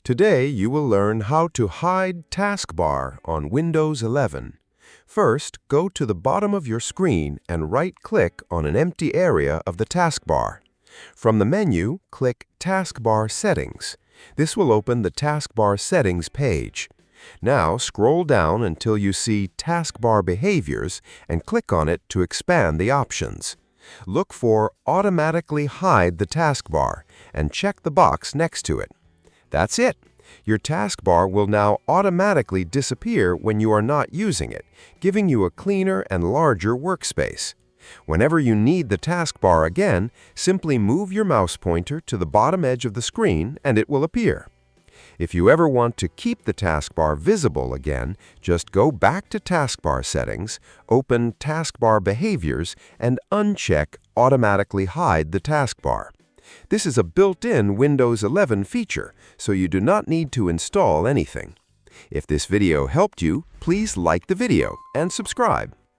Today you will learn how to hide Taskbar on Windows 11. First, go to the bottom of your screen and right-click on an empty area of the taskbar. From the menu, click Taskbar Settings. This will open the Taskbar Settings page. Now scroll down until you see Taskbar Behaviors and click on it to expand the options. Look for Automatically Hide the Taskbar and check the box next to it. That's it. Your taskbar will now automatically disappear when you are not using it, giving you a cleaner and larger workspace. Whenever you need the taskbar again, simply move your mouse pointer to the bottom edge of the screen and it will appear. If you ever want to keep the taskbar visible again, just go back to Taskbar Settings, open Taskbar Behaviors, and uncheck Automatically Hide the Taskbar. This is a built-in Windows 11 feature, so you do not need to install anything. If this video helped you, please like the video and subscribe.